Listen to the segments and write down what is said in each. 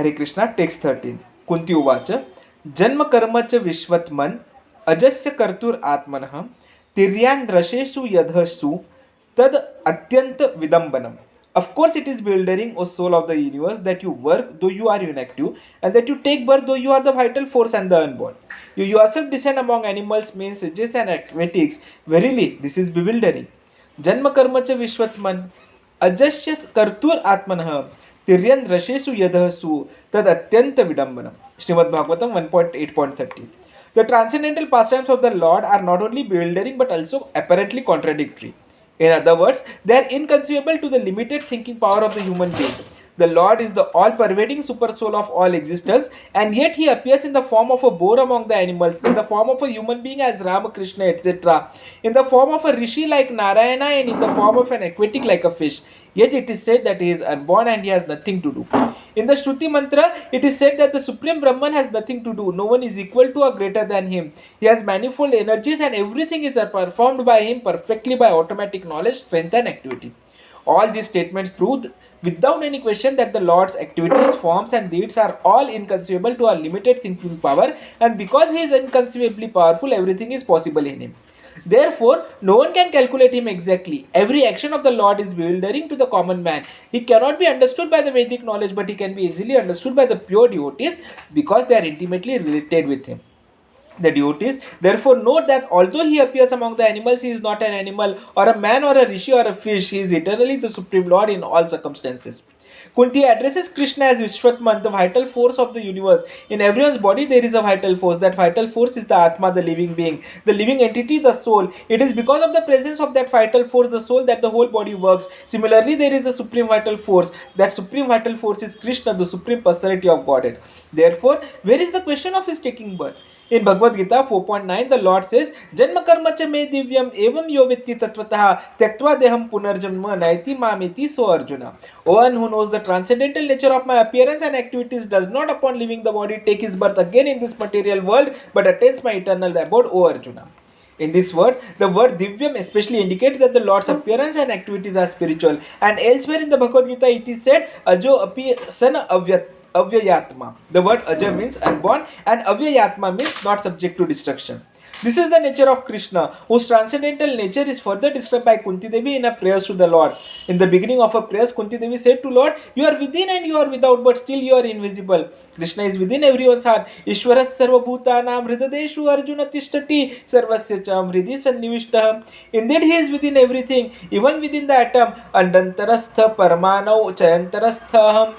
हरे Krishna. Text 13. Kunti उवाच जन्म कर्म च विश्वत्मन् अजस्य कर्तुर आत्मनः तिर्यान् रसेषु यधसु तद अत्यंत विदंबनम. Of course, it is bewildering, O soul of the universe, that you work though you are inactive, and that you take birth though you are the vital force and the unborn. You yourself descend among animals, men, sages, and aquatics. Verily, this is bewildering. जन्म कर्म च विश्वत्मन अजस्य कर्तुर आत्मनः तिर्यन रसेषु यदहसु तद अत्यंत विडंबनम. Srimad Bhagavatam 1.8.30. The transcendental pastimes of the Lord are not only bewildering but also apparently contradictory. In other words, they are inconceivable to the limited thinking power of the human being. The Lord is the all-pervading super soul of all existence, and yet he appears in the form of a boar among the animals, in the form of a human being as Ramakrishna, etc., in the form of a rishi like Narayana, and in the form of an aquatic like a fish. Yet it is said that he is unborn and he has nothing to do. In the Shruti mantra, it is said that the Supreme Brahman has nothing to do. No one is equal to or greater than him. He has manifold energies and everything is performed by him perfectly by automatic knowledge, strength and activity. All these statements prove without any question that the Lord's activities, forms and deeds are all inconceivable to our limited thinking power, and because he is inconceivably powerful, everything is possible in him. Therefore, no one can calculate him exactly. Every action of the Lord is bewildering to the common man. He cannot be understood by the Vedic knowledge, but he can be easily understood by the pure devotees because they are intimately related with him. The devotees therefore note that although he appears among the animals, he is not an animal or a man or a rishi or a fish. He is eternally the Supreme Lord in all circumstances. Kunti addresses Krishna as Vishwatman, the vital force of the universe. In everyone's body there is a vital force. That vital force is the Atma, the living being, the living entity, the soul. It is because of the presence of that vital force, the soul, that the whole body works. Similarly, there is a supreme vital force. That supreme vital force is Krishna, the supreme personality of Godhead. Therefore, where is the question of his taking birth? In Bhagavad Gita 4.9, the Lord says, Janma karma cha me divyam evam yo vitti tattvataha tyaktva deham punarjanma naiti mamiti so Arjuna. One who knows the transcendental nature of my appearance and activities does not upon leaving the body take his birth again in this material world but attains my eternal abode, O Arjuna. In this word, the word Divyam especially indicates that the Lord's appearance and activities are spiritual. And elsewhere in the Bhagavad Gita, it is said, Ajo api sana avyayatma. The word Aja means unborn and Avyayatma means not subject to destruction. This is the nature of Krishna, whose transcendental nature is further described by Kunti Devi in her prayers to the Lord. In the beginning of her prayers, Kunti Devi said to Lord, you are within and you are without, but still you are invisible. Krishna is within everyone's heart. Ishwaras sarvabhutanam hridadeshu arjuna tishtati sarvasya cham hridi sannivishtaha. Indeed, he is within everything, even within the atom. Andantarastha paramanau chayantarasthaham.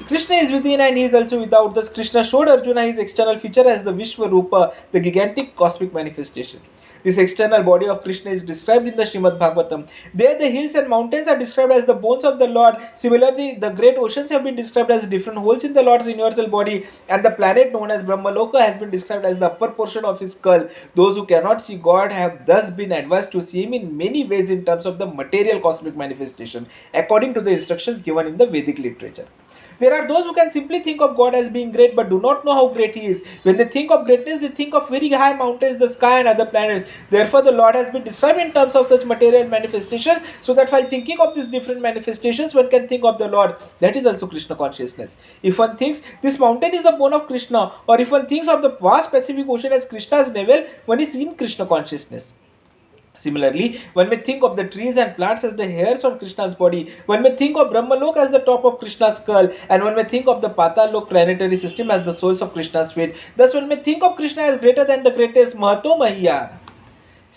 Krishna is within and he is also without. Thus, Krishna showed Arjuna his external feature as the Vishwarupa, the gigantic cosmic manifestation. This external body of Krishna is described in the Srimad Bhagavatam. There, the hills and mountains are described as the bones of the Lord. Similarly, the great oceans have been described as different holes in the Lord's universal body, and the planet known as Brahmaloka has been described as the upper portion of his skull. Those who cannot see God have thus been advised to see him in many ways in terms of the material cosmic manifestation, according to the instructions given in the Vedic literature. There are those who can simply think of God as being great but do not know how great he is. When they think of greatness, they think of very high mountains, the sky and other planets. Therefore, the Lord has been described in terms of such material manifestation, so that while thinking of these different manifestations, one can think of the Lord. That is also Krishna consciousness. If one thinks this mountain is the bone of Krishna, or if one thinks of the vast Pacific Ocean as Krishna's navel, one is in Krishna consciousness. Similarly, one may think of the trees and plants as the hairs on Krishna's body. One may think of Brahmalok as the top of Krishna's skull. And one may think of the Patalok planetary system as the soles of Krishna's feet. Thus, one may think of Krishna as greater than the greatest, Mahato Mahiya.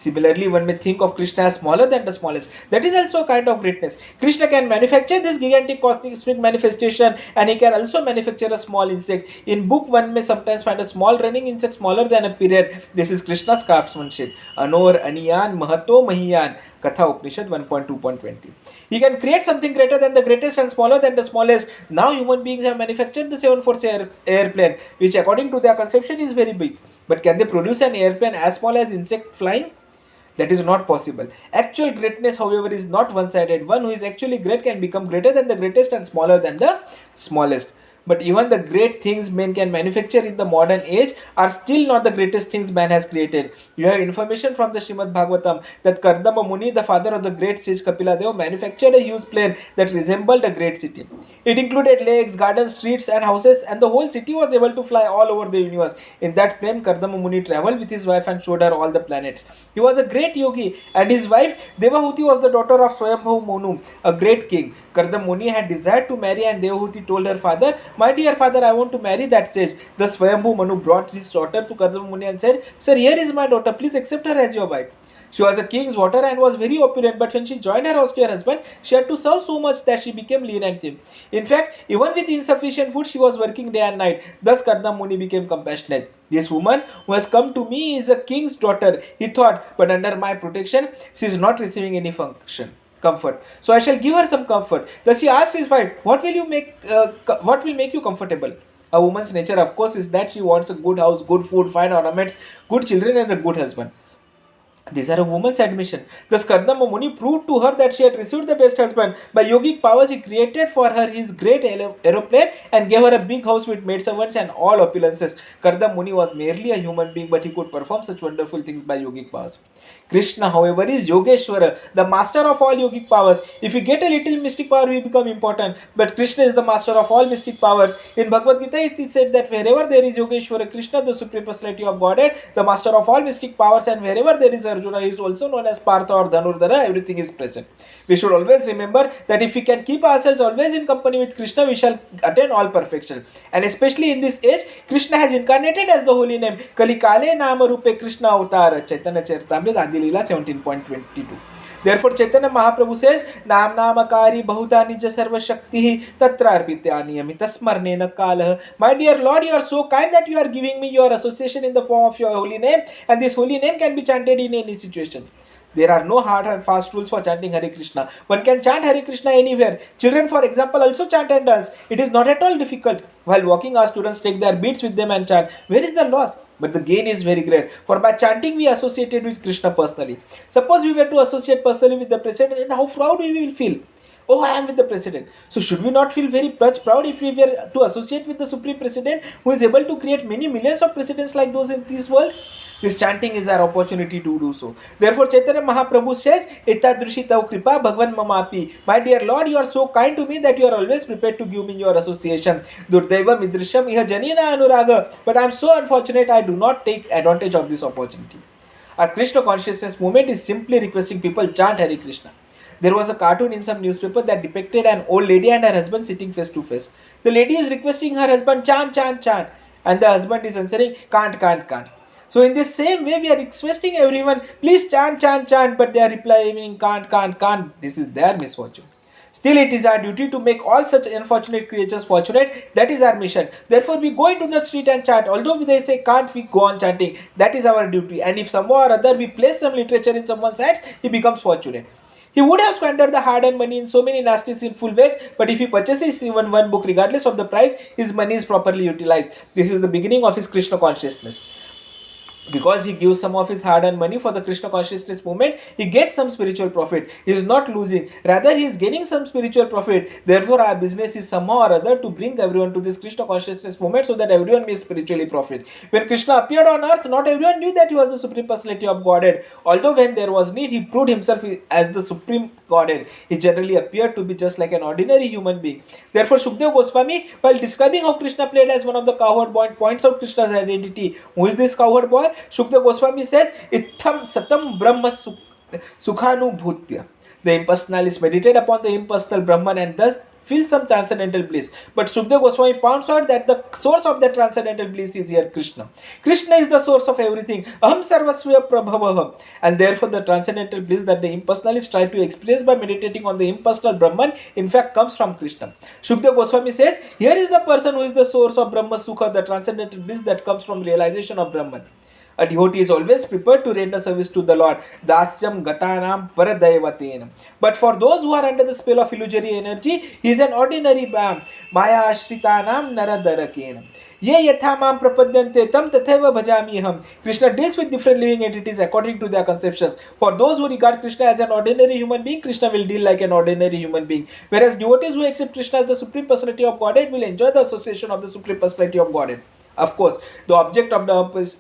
Similarly, one may think of Krishna as smaller than the smallest. That is also a kind of greatness. Krishna can manufacture this gigantic cosmic manifestation, and he can also manufacture a small insect. In book, one may sometimes find a small running insect smaller than a period. This is Krishna's craftsmanship. Anor Aniyan Mahato Mahiyan. Katha Upanishad 1.2.20. He can create something greater than the greatest and smaller than the smallest. Now human beings have manufactured the 747 airplane, which according to their conception is very big. But can they produce an airplane as small as insect flying? That is not possible. Actual greatness, however, is not one-sided. One who is actually great can become greater than the greatest and smaller than the smallest. But even the great things men can manufacture in the modern age are still not the greatest things man has created. You have information from the Srimad Bhagavatam that Kardama Muni, the father of the great sage Kapila Deva, manufactured a huge plane that resembled a great city. It included lakes, gardens, streets, and houses, and the whole city was able to fly all over the universe. In that plane, Kardama Muni traveled with his wife and showed her all the planets. He was a great yogi, and his wife Devahuti was the daughter of Swayambhu Manu, a great king. Kardama Muni had desired to marry, and Devahuti told her father, "My dear father, I want to marry that sage." Thus Swayambhu Manu brought his daughter to Kardama Muni and said, "Sir, here is my daughter. Please accept her as your wife." She was a king's daughter and was very opulent, but when she joined her austere husband, she had to serve so much that she became lean and thin. In fact, even with insufficient food, she was working day and night. Thus, Kardama Muni became compassionate. "This woman who has come to me is a king's daughter," he thought, "but under my protection, she is not receiving any comfort. So I shall give her some comfort." Thus he asked his wife, "What will make you comfortable?" A woman's nature, of course, is that she wants a good house, good food, fine ornaments, good children, and a good husband. These are a woman's admission. Thus, Kardama Muni proved to her that she had received the best husband. By yogic powers, he created for her his great aeroplane and gave her a big house with maidservants and all opulences. Kardama Muni was merely a human being, but he could perform such wonderful things by yogic powers. Krishna, however, is Yogeshwara, the master of all yogic powers. If we get a little mystic power, we become important. But Krishna is the master of all mystic powers. In Bhagavad Gita, it is said that wherever there is Yogeshwara, Krishna, the supreme personality of Godhead, the master of all mystic powers, and wherever there is Arjuna, he is also known as Partha or Dhanurdhara, everything is present. We should always remember that if we can keep ourselves always in company with Krishna, we shall attain all perfection. And especially in this age, Krishna has incarnated as the holy name. Kali Kale Nama Rupe Krishna Avatar, Chaitanya Charitamrita, Adi Leela 17.22. Therefore, Chaitanya Mahaprabhu says, "Nam Namakari Bahuta Nija Sarva Shakti Tatrarpityani Amita Smarnena Kala." My dear Lord, you are so kind that you are giving me your association in the form of your holy name, and this holy name can be chanted in any situation. There are no hard and fast rules for chanting Hare Krishna. One can chant Hare Krishna anywhere. Children, for example, also chant and dance. It is not at all difficult. While walking, our students take their beads with them and chant. Where is the loss? But the gain is very great. For by chanting, we associated with Krishna personally. Suppose we were to associate personally with the President, and how proud we will feel. "Oh, I am with the President." So should we not feel very much proud if we were to associate with the Supreme President, who is able to create many millions of presidents like those in this world? This chanting is our opportunity to do so. Therefore, Chaitanya Mahaprabhu says, "Etadrushi tav kripa bhagwan mamapi." My dear Lord, you are so kind to me that you are always prepared to give me your association. Durdaiva midrisham iha janina anuraga. But I am so unfortunate I do not take advantage of this opportunity. Our Krishna consciousness movement is simply requesting people chant Hare Krishna. There was a cartoon in some newspaper that depicted an old lady and her husband sitting face to face. The lady is requesting her husband, "Chant, chant, chant." And the husband is answering, "Can't, can't, can't." So in this same way, we are requesting everyone, "Please chant, chant, chant," but they are replying, "Can't, can't, can't." This is their misfortune. Still, it is our duty to make all such unfortunate creatures fortunate. That is our mission. Therefore, we go into the street and chant. Although they say can't, we go on chanting. That is our duty. And if somehow or other we place some literature in someone's hands, he becomes fortunate. He would have squandered the hard-earned money in so many nasty sinful ways, but if he purchases even one book, regardless of the price, his money is properly utilized. This is the beginning of his Krishna consciousness. Because he gives some of his hard-earned money for the Krishna consciousness movement, he gets some spiritual profit. He is not losing. Rather, he is gaining some spiritual profit. Therefore, our business is somehow or other to bring everyone to this Krishna consciousness movement so that everyone may spiritually profit. When Krishna appeared on earth, not everyone knew that he was the Supreme Personality of Godhead. Although when there was need, he proved himself as the Supreme Godhead. He generally appeared to be just like an ordinary human being. Therefore, Shukdev Goswami, while describing how Krishna played as one of the cowherd boys, points out Krishna's identity. Who is this cowherd boy? Shukdev Goswami says, "Itham satam brahma sukhanubhutya." The impersonalist meditate upon the impersonal Brahman and thus feel some transcendental bliss. But Shukdev Goswami points out that the source of that transcendental bliss is here Krishna. Krishna is the source of everything. Aham sarvasya prabhavaham. And therefore the transcendental bliss that the impersonalists try to experience by meditating on the impersonal Brahman in fact comes from Krishna. Shukdev Goswami says, here is the person who is the source of Brahma Sukha, the transcendental bliss that comes from realization of Brahman. A devotee is always prepared to render service to the Lord. Dasyam gatanam paradaivatena. But for those who are under the spell of illusory energy, he is an ordinary maya ashritanam naradarakena. Ye yatha mam prapadyante tam tathaiva bhajami ham. Krishna deals with different living entities according to their conceptions. For those who regard Krishna as an ordinary human being, Krishna will deal like an ordinary human being. Whereas devotees who accept Krishna as the Supreme Personality of Godhead will enjoy the association of the Supreme Personality of Godhead. Of course, the object of the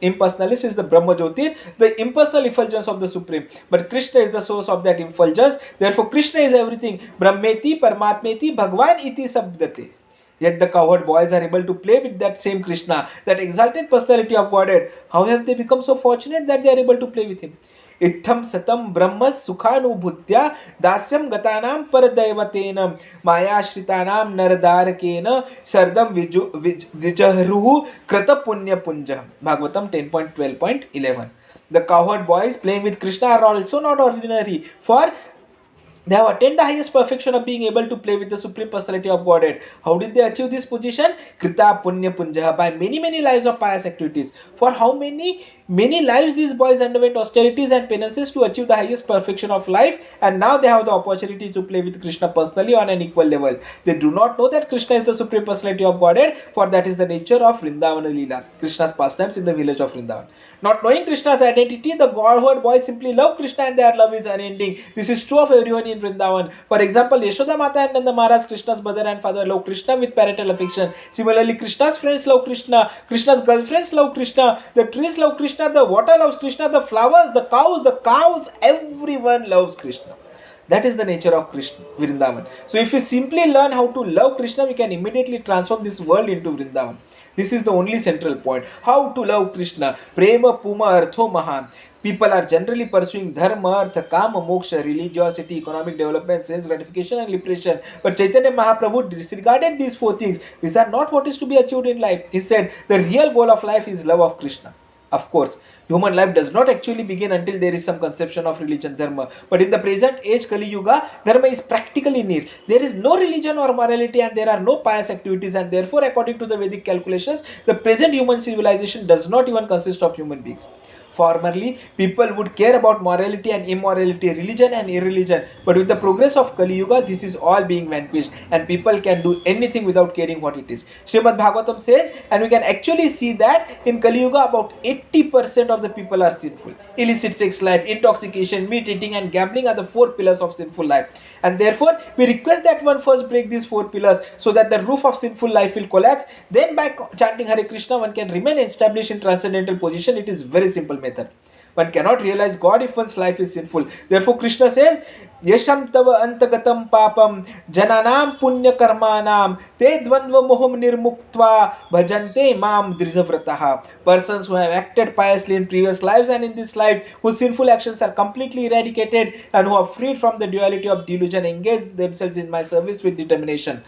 impersonalist is the Brahma Jyoti, the impersonal effulgence of the Supreme. But Krishna is the source of that effulgence. Therefore, Krishna is everything. Brahmeti, Paramatmeti, Bhagwan iti sabdate. Yet the cowherd boys are able to play with that same Krishna, that exalted personality of Godhead. How have they become so fortunate that they are able to play with him? इत्थम सतम ब्रह्म सुखानुभूत्या दास्यम गतानाम परदैवतेन मायाश्रितानाम नरदारकेन सर्दम विजहरुः कृत पुण्य पुंज. Bhagavatam 10.12.11. The cowherd boys playing with Krishna are also not ordinary, for they have attained the highest perfection of being able to play with the Supreme Personality of Godhead. How did they achieve this position? Krita Punya Punja, by many lives of pious activities. For how many lives these boys underwent austerities and penances to achieve the highest perfection of life, and now they have the opportunity to play with Krishna personally on an equal level. They do not know that Krishna is the Supreme Personality of Godhead, for that is the nature of Vrindavana Leela, Krishna's pastimes in the village of Vrindavan. Not knowing Krishna's identity, the Godhead boys simply love Krishna and their love is unending. This is true of everyone in Vrindavan. For example, Yashoda Mata and Nanda Maharaj, Krishna's mother and father, love Krishna with parental affection. Similarly, Krishna's friends love Krishna, Krishna's girlfriends love Krishna, the trees love Krishna, the water loves Krishna, the flowers, the cows, everyone loves Krishna. That is the nature of Krishna, Vrindavan. So if we simply learn how to love Krishna, we can immediately transform this world into Vrindavan. This is the only central point. How to love Krishna. Prema Puma Artho Mahan. People are generally pursuing dharma, artha, kama, moksha, religiosity, economic development, sense gratification and liberation. But Chaitanya Mahaprabhu disregarded these four things. These are not what is to be achieved in life. He said the real goal of life is love of Krishna. Of course, human life does not actually begin until there is some conception of religion, dharma. But in the present age, Kali Yuga, dharma is practically near. There is no religion or morality and there are no pious activities, and therefore, according to the Vedic calculations, the present human civilization does not even consist of human beings. Formerly, people would care about morality and immorality, religion and irreligion. But with the progress of Kali Yuga, this is all being vanquished and people can do anything without caring what it is. Srimad Bhagavatam says, and we can actually see that in Kali Yuga, about 80% of the people are sinful. Illicit sex life, intoxication, meat eating and gambling are the four pillars of sinful life. And therefore, we request that one first break these four pillars so that the roof of sinful life will collapse. Then by chanting Hare Krishna, one can remain established in transcendental position. It is very simple method. One cannot realize God if one's life is sinful. Therefore, Krishna says, Yasham tava antagatam papam jananam punya karmanam te dvandva moham nirmuktva bhajante mam dridhavrataha. Persons who have acted piously in previous lives and in this life, whose sinful actions are completely eradicated and who are freed from the duality of delusion, engage themselves in my service with determination.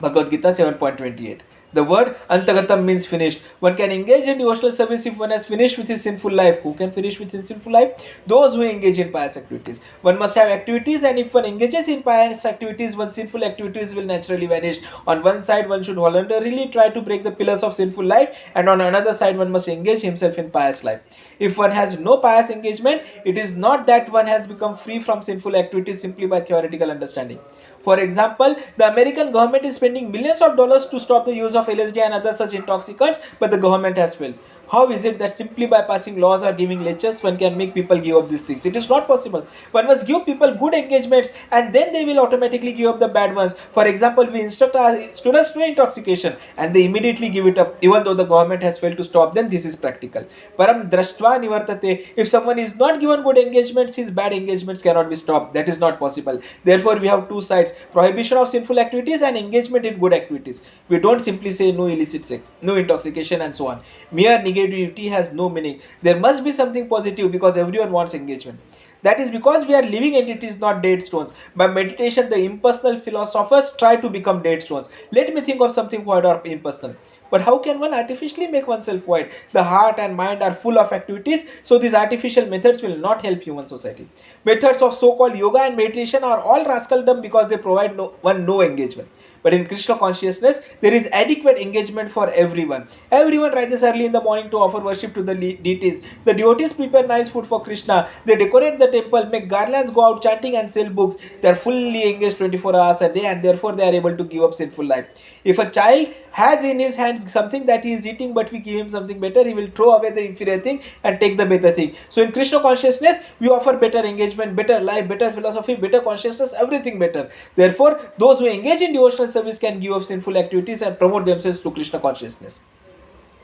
Bhagavad Gita 7.28. The word Antagatam means finished. One can engage in devotional service if one has finished with his sinful life. Who can finish with his sinful life? Those who engage in pious activities. One must have activities, and if one engages in pious activities, one's sinful activities will naturally vanish. On one side, one should voluntarily try to break the pillars of sinful life, and on another side, one must engage himself in pious life. If one has no pious engagement, it is not that one has become free from sinful activities simply by theoretical understanding. For example, the American government is spending millions of dollars to stop the use of LSD and other such intoxicants, but the government has failed. How is it that simply by passing laws or giving lectures one can make people give up these things? It is not possible. One must give people good engagements and then they will automatically give up the bad ones. For example, we instruct our students to intoxication and they immediately give it up even though the government has failed to stop them. This is practical. Param drashtva nivartate. If someone is not given good engagements, his bad engagements cannot be stopped. That is not possible. Therefore, we have two sides: prohibition of sinful activities and engagement in good activities. We don't simply say no illicit sex, no intoxication and so on. Mere negativity has no meaning. There must be something positive because everyone wants engagement. That is because we are living entities, not dead stones. By meditation, the impersonal philosophers try to become dead stones. Let me think of something void or impersonal. But how can one artificially make oneself void? The heart and mind are full of activities, so these artificial methods will not help human society. Methods of so-called yoga and meditation are all rascaldom because they provide no engagement. But in Krishna consciousness, there is adequate engagement for everyone. Everyone rises early in the morning to offer worship to the deities. The devotees prepare nice food for Krishna. They decorate the temple, make garlands, go out chanting, and sell books. They are fully engaged 24 hours a day, and therefore they are able to give up sinful life. If a child has in his hand something that he is eating, but we give him something better, he will throw away the inferior thing and take the better thing. So in Krishna consciousness, we offer better engagement, better life, better philosophy, better consciousness, everything better. Therefore, those who engage in devotional service can give up sinful activities and promote themselves to Krishna consciousness.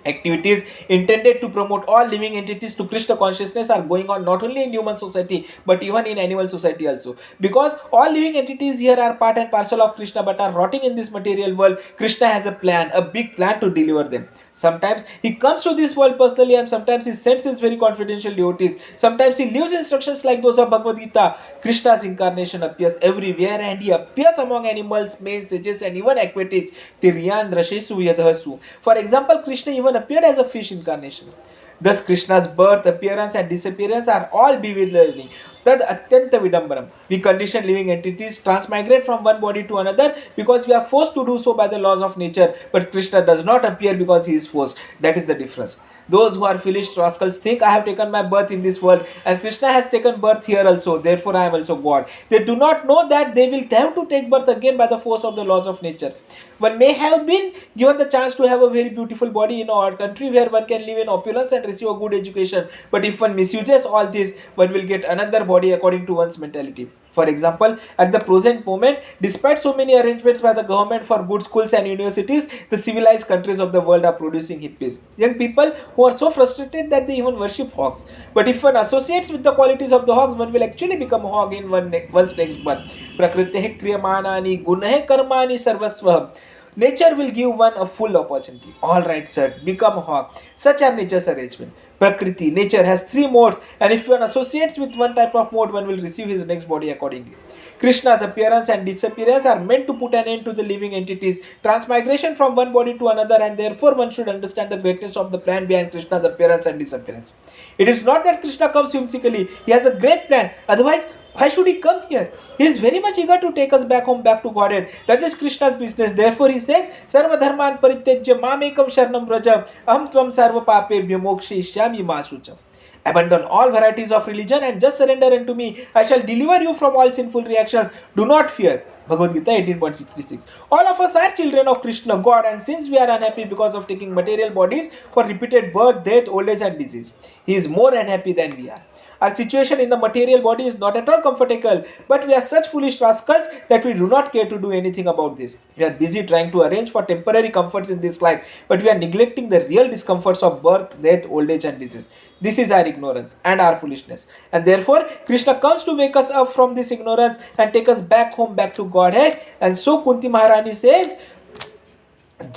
Activities intended to promote all living entities to Krishna consciousness are going on not only in human society but even in animal society also. Because all living entities here are part and parcel of Krishna but are rotting in this material world, Krishna has a plan, a big plan to deliver them. Sometimes he comes to this world personally, and sometimes he sends his very confidential devotees. Sometimes he leaves instructions like those of Bhagavad Gita. Krishna's incarnation appears everywhere, and he appears among animals, males, sages, and even aquatics. Tiryan Rashesu Yadhasu. For example, Krishna even appeared as a fish incarnation. Thus, Krishna's birth, appearance, and disappearance are all bewildering. Tad atyanta vidambaram. We conditioned living entities transmigrate from one body to another because we are forced to do so by the laws of nature. But Krishna does not appear because he is forced. That is the difference. Those who are foolish rascals think I have taken my birth in this world, and Krishna has taken birth here also, therefore I am also God. They do not know that they will have to take birth again by the force of the laws of nature. One may have been given the chance to have a very beautiful body in our country where one can live in opulence and receive a good education. But if one misuses all this, one will get another body according to one's mentality. For example, at the present moment, despite so many arrangements by the government for good schools and universities, the civilized countries of the world are producing hippies. Young people who are so frustrated that they even worship hogs. But if one associates with the qualities of the hogs, one will actually become a hog in one's next birth. Prakritehe kriyamanani gunahe karmani sarvasvaham. Nature will give one a full opportunity. Alright, sir, become a hog. Such are nature's arrangement. Prakriti, nature has three modes, and if one associates with one type of mode, one will receive his next body accordingly. Krishna's appearance and disappearance are meant to put an end to the living entities, transmigration from one body to another, and therefore one should understand the greatness of the plan behind Krishna's appearance and disappearance. It is not that Krishna comes whimsically, he has a great plan, otherwise why should he come here? He is very much eager to take us back home, back to Godhead. That is Krishna's business. Therefore he says, Sarva dharman parityajya mamekam sharanam vraja aham tvam sarva papebhyo mokshishyami ma shucham. Abandon all varieties of religion and just surrender unto me. I shall deliver you from all sinful reactions. Do not fear. Bhagavad Gita 18.66. All of us are children of Krishna, God, and since we are unhappy because of taking material bodies for repeated birth, death, old age, and disease, he is more unhappy than we are. Our situation in the material body is not at all comfortable, but we are such foolish rascals that we do not care to do anything about this. We are busy trying to arrange for temporary comforts in this life, but we are neglecting the real discomforts of birth, death, old age, and disease. This is our ignorance and our foolishness. And therefore, Krishna comes to wake us up from this ignorance and take us back home, back to Godhead. And so Kunti Maharani says,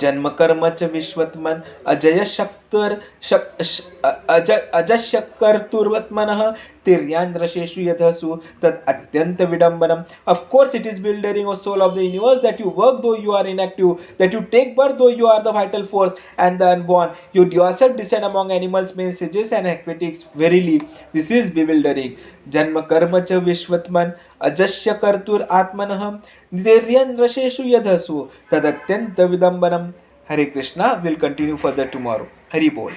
जन्म कर्म च विश्वत्मन अजय शक्तर अजशक्कर्तुर्वत्मनः तिर्यान्द्रशेषु यधसु तद अत्यंत विडंबनम. Of course, it is bewildering, O soul of the universe, that you work though you are inactive, that you take birth though you are the vital force and the unborn. You yourself descend among animals, men, sages, and aquatics. Verily, this is bewildering. जन्म कर्म च विश्वत्मन अजस्य कर्तुर आत्मनः तिर्यन्द्रशेषु यधसु तदत्यंत विदंबनम. Hare Krishna. Will continue further tomorrow. Hari Bol.